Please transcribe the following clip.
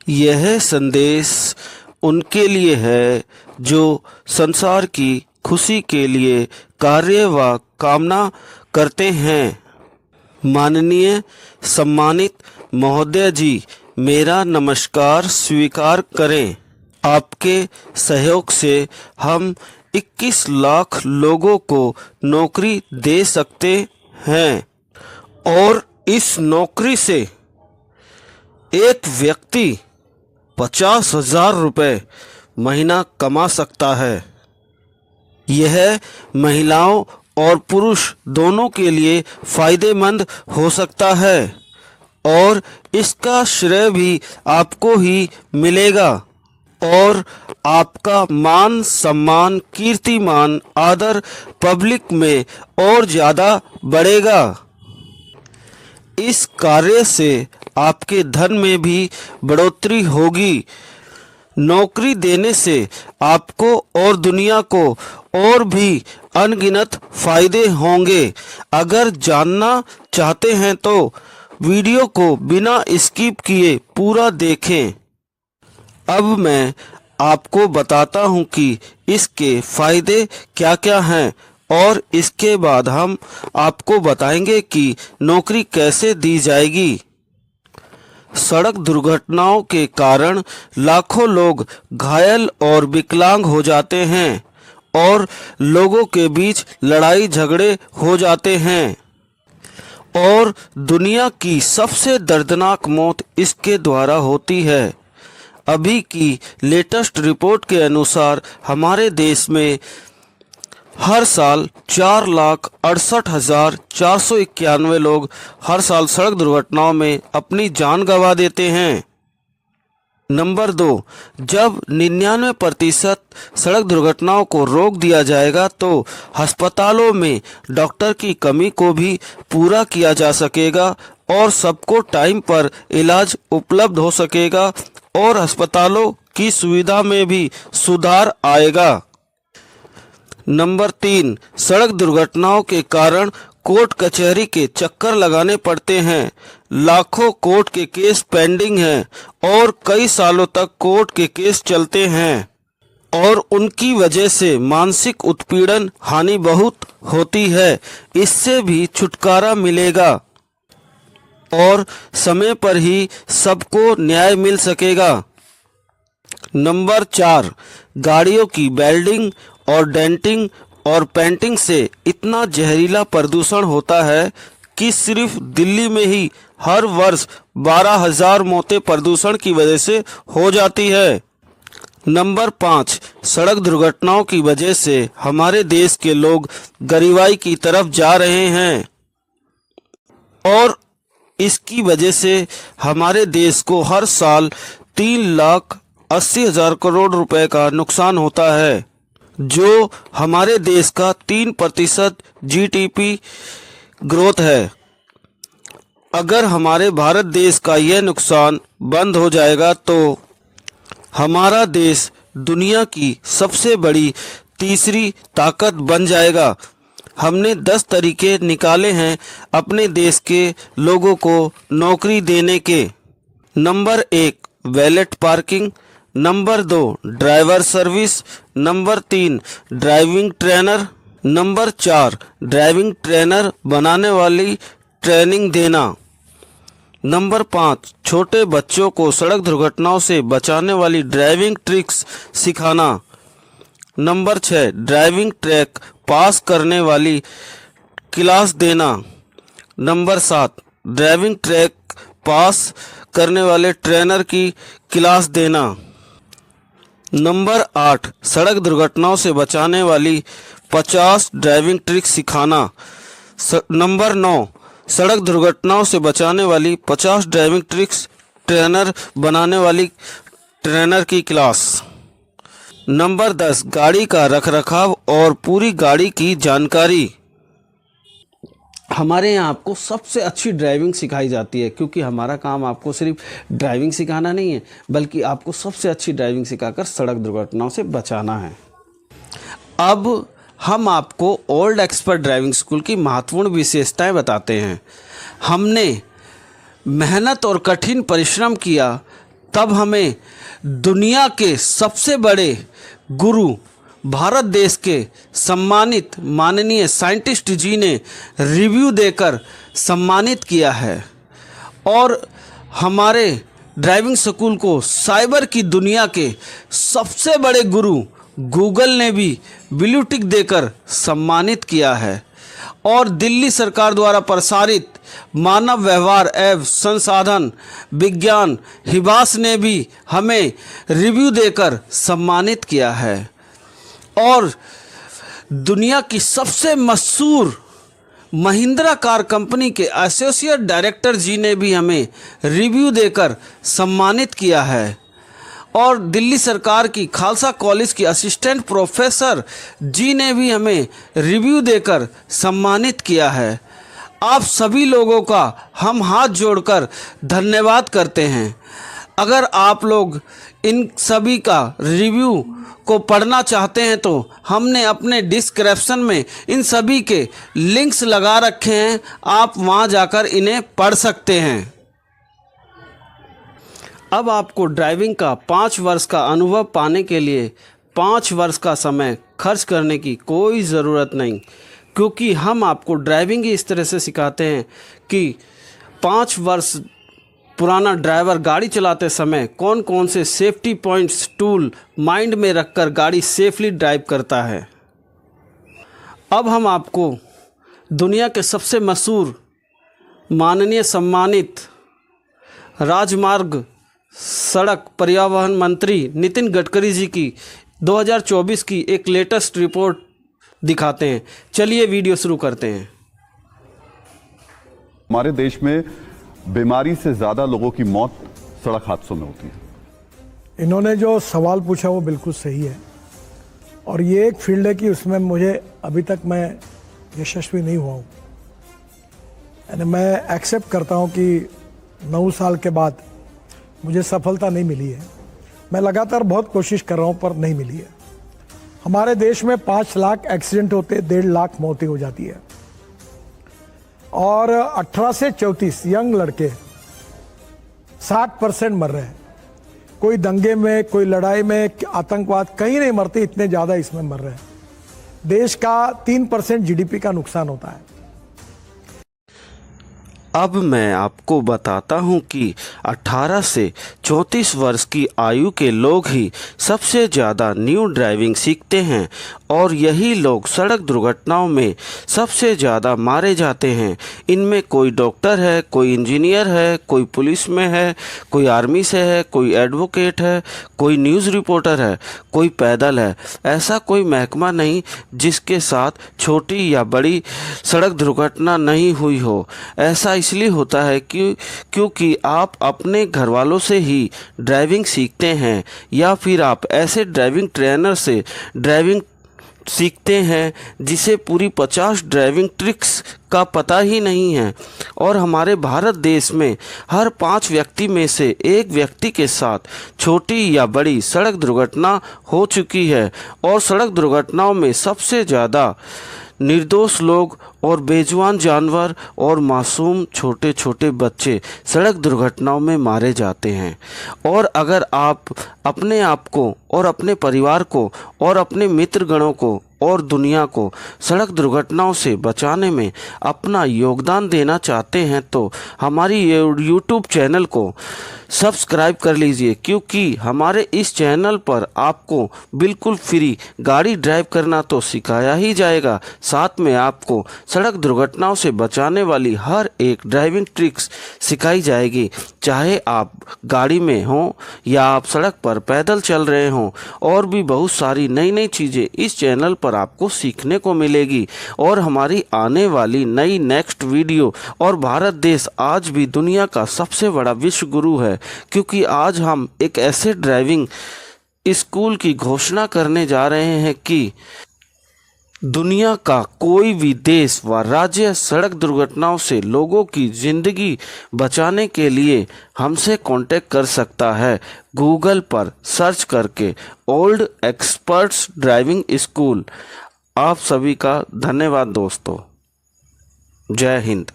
यह संदेश उनके लिए है जो संसार की खुशी के लिए कार्य व कामना करते हैं। माननीय सम्मानित महोदय जी, मेरा नमस्कार स्वीकार करें। आपके सहयोग से हम 21 लाख लोगों को नौकरी दे सकते हैं और इस नौकरी से एक व्यक्ति 50,000 रुपये महीना कमा सकता है। यह महिलाओं और पुरुष दोनों के लिए फ़ायदेमंद हो सकता है और इसका श्रेय भी आपको ही मिलेगा और आपका मान सम्मान कीर्तिमान आदर पब्लिक में और ज़्यादा बढ़ेगा। इस कार्य से आपके धन में भी बढ़ोतरी होगी। नौकरी देने से आपको और दुनिया को और भी अनगिनत फायदे होंगे। अगर जानना चाहते हैं तो वीडियो को बिना स्किप किए पूरा देखें। अब मैं आपको बताता हूं कि इसके फायदे क्या क्या हैं और इसके बाद हम आपको बताएंगे कि नौकरी कैसे दी जाएगी। सड़क दुर्घटनाओं के कारण लाखों लोग घायल और विकलांग हो जाते हैं और लोगों के बीच लड़ाई झगड़े हो जाते हैं और दुनिया की सबसे दर्दनाक मौत इसके द्वारा होती है। अभी की लेटेस्ट रिपोर्ट के अनुसार हमारे देश में हर साल 4,68,491 लोग हर साल सड़क दुर्घटनाओं में अपनी जान गंवा देते हैं। नंबर 2, जब 99% सड़क दुर्घटनाओं को रोक दिया जाएगा तो अस्पतालों में डॉक्टर की कमी को भी पूरा किया जा सकेगा और सबको टाइम पर इलाज उपलब्ध हो सकेगा और अस्पतालों की सुविधा में भी सुधार आएगा। नंबर 3, सड़क दुर्घटनाओं के कारण कोर्ट कचहरी के चक्कर लगाने पड़ते हैं। लाखों कोर्ट के केस पेंडिंग हैं और कई सालों तक कोर्ट के केस चलते हैं और उनकी वजह से मानसिक उत्पीड़न हानि बहुत होती है। इससे भी छुटकारा मिलेगा और समय पर ही सबको न्याय मिल सकेगा। नंबर 4, गाड़ियों की वेल्डिंग और डेंटिंग और पेंटिंग से इतना जहरीला प्रदूषण होता है कि सिर्फ दिल्ली में ही हर वर्ष 12,000 मौतें प्रदूषण की वजह से हो जाती है। नंबर 5, सड़क दुर्घटनाओं की वजह से हमारे देश के लोग गरीबाई की तरफ जा रहे हैं और इसकी वजह से हमारे देश को हर साल 3,80,000 करोड़ रुपए का नुकसान होता है, जो हमारे देश का 3% जीडीपी ग्रोथ है। अगर हमारे भारत देश का यह नुकसान बंद हो जाएगा तो हमारा देश दुनिया की सबसे बड़ी तीसरी ताकत बन जाएगा। हमने 10 तरीके निकाले हैं अपने देश के लोगों को नौकरी देने के। Number 1, valet parking. Number 2, driver service. Number 3, driving trainer. Number 4, driving trainer बनाने वाली ट्रेनिंग देना। नंबर 5, छोटे बच्चों को सड़क दुर्घटनाओं से बचाने वाली ड्राइविंग ट्रिक्स सिखाना। नंबर 6, ड्राइविंग ट्रैक पास करने वाली क्लास देना। नंबर 7, ड्राइविंग ट्रैक पास करने वाले ट्रेनर की क्लास देना। नंबर 8, सड़क दुर्घटनाओं से बचाने वाली 50 ड्राइविंग ट्रिक्स सिखाना। नंबर 9, सड़क दुर्घटनाओं से बचाने वाली 50 ड्राइविंग ट्रिक्स ट्रेनर बनाने वाली ट्रेनर की क्लास। नंबर 10, गाड़ी का रखरखाव और पूरी गाड़ी की जानकारी। हमारे यहाँ आपको सबसे अच्छी ड्राइविंग सिखाई जाती है, क्योंकि हमारा काम आपको सिर्फ ड्राइविंग सिखाना नहीं है बल्कि आपको सबसे अच्छी ड्राइविंग सिखाकर सड़क दुर्घटनाओं से बचाना है। अब हम आपको ओल्ड एक्सपर्ट ड्राइविंग स्कूल की महत्वपूर्ण विशेषताएं बताते हैं। हमने मेहनत और कठिन परिश्रम किया तब हमें दुनिया के सबसे बड़े गुरु भारत देश के सम्मानित माननीय साइंटिस्ट जी ने रिव्यू देकर सम्मानित किया है और हमारे ड्राइविंग स्कूल को साइबर की दुनिया के सबसे बड़े गुरु गूगल ने भी ब्लू टिक देकर सम्मानित किया है और दिल्ली सरकार द्वारा प्रसारित मानव व्यवहार एवं संसाधन विज्ञान हिबास ने भी हमें रिव्यू देकर सम्मानित किया है और दुनिया की सबसे मशहूर महिंद्रा कार कंपनी के एसोसिएट डायरेक्टर जी ने भी हमें रिव्यू देकर सम्मानित किया है और दिल्ली सरकार की खालसा कॉलेज की असिस्टेंट प्रोफेसर जी ने भी हमें रिव्यू देकर सम्मानित किया है। आप सभी लोगों का हम हाथ जोड़कर धन्यवाद करते हैं। अगर आप लोग इन सभी का रिव्यू को पढ़ना चाहते हैं तो हमने अपने डिस्क्रिप्शन में इन सभी के लिंक्स लगा रखे हैं, आप वहां जाकर इन्हें पढ़ सकते हैं। अब आपको ड्राइविंग का 5 वर्ष का अनुभव पाने के लिए 5 वर्ष का समय खर्च करने की कोई ज़रूरत नहीं, क्योंकि हम आपको ड्राइविंग ही इस तरह से सिखाते हैं कि 5 वर्ष पुराना ड्राइवर गाड़ी चलाते समय कौन कौन से सेफ्टी पॉइंट्स टूल माइंड में रखकर गाड़ी सेफली ड्राइव करता है। अब हम आपको दुनिया के सबसे मशहूर माननीय सम्मानित राजमार्ग सड़क परिवहन मंत्री नितिन गडकरी जी की 2024 की एक लेटेस्ट रिपोर्ट दिखाते हैं। चलिए वीडियो शुरू करते हैं। हमारे देश में बीमारी से ज़्यादा लोगों की मौत सड़क हादसों में होती है। इन्होंने जो सवाल पूछा वो बिल्कुल सही है और ये एक फील्ड है कि उसमें मुझे अभी तक मैं यशस्वी नहीं हुआ हूँ। यानी मैं एक्सेप्ट करता हूँ कि 9 साल के बाद मुझे सफलता नहीं मिली है। मैं लगातार बहुत कोशिश कर रहा हूँ पर नहीं मिली है। हमारे देश में 5 लाख एक्सीडेंट होते, 1.5 लाख मौतें हो जाती है और 18 से 34 यंग लड़के 60% मर रहे हैं। कोई दंगे में, कोई लड़ाई में, आतंकवाद कहीं नहीं मरते, इतने ज़्यादा इसमें मर रहे हैं। देश का 3% जीडीपी का नुकसान होता है। अब मैं आपको बताता हूं कि 18 से 34 वर्ष की आयु के लोग ही सबसे ज़्यादा न्यू ड्राइविंग सीखते हैं और यही लोग सड़क दुर्घटनाओं में सबसे ज़्यादा मारे जाते हैं। इनमें कोई डॉक्टर है, कोई इंजीनियर है, कोई पुलिस में है, कोई आर्मी से है, कोई एडवोकेट है, कोई न्यूज़ रिपोर्टर है, कोई पैदल है। ऐसा कोई महकमा नहीं जिसके साथ छोटी या बड़ी सड़क दुर्घटना नहीं हुई हो। ऐसा इसलिए होता है क्योंकि आप अपने घर वालों से ही ड्राइविंग सीखते हैं या फिर आप ऐसे ड्राइविंग ट्रेनर से ड्राइविंग सीखते हैं जिसे पूरी 50 ड्राइविंग ट्रिक्स का पता ही नहीं है। और हमारे भारत देश में हर 5 व्यक्ति में से 1 व्यक्ति के साथ छोटी या बड़ी सड़क दुर्घटना हो चुकी है और सड़क दुर्घटनाओं में सबसे ज़्यादा निर्दोष लोग और बेजुबान जानवर और मासूम छोटे छोटे बच्चे सड़क दुर्घटनाओं में मारे जाते हैं। और अगर आप अपने आप को और अपने परिवार को और अपने मित्रगणों को और दुनिया को सड़क दुर्घटनाओं से बचाने में अपना योगदान देना चाहते हैं तो हमारी यूट्यूब चैनल को सब्सक्राइब कर लीजिए, क्योंकि हमारे इस चैनल पर आपको बिल्कुल फ्री गाड़ी ड्राइव करना तो सिखाया ही जाएगा, साथ में आपको सड़क दुर्घटनाओं से बचाने वाली हर एक ड्राइविंग ट्रिक्स सिखाई जाएगी। चाहे आप गाड़ी में हों या आप सड़क पर पैदल चल रहे हों, और भी बहुत सारी नई नई चीज़ें इस चैनल पर आपको सीखने को मिलेगी। और हमारी आने वाली नई नेक्स्ट वीडियो, और भारत देश आज भी दुनिया का सबसे बड़ा विश्व गुरु है, क्योंकि आज हम एक ऐसे ड्राइविंग स्कूल की घोषणा करने जा रहे हैं कि दुनिया का कोई भी देश व राज्य सड़क दुर्घटनाओं से लोगों की ज़िंदगी बचाने के लिए हमसे कांटेक्ट कर सकता है। गूगल पर सर्च करके ओल्ड एक्सपर्ट्स ड्राइविंग स्कूल। आप सभी का धन्यवाद दोस्तों। जय हिंद।